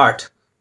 8،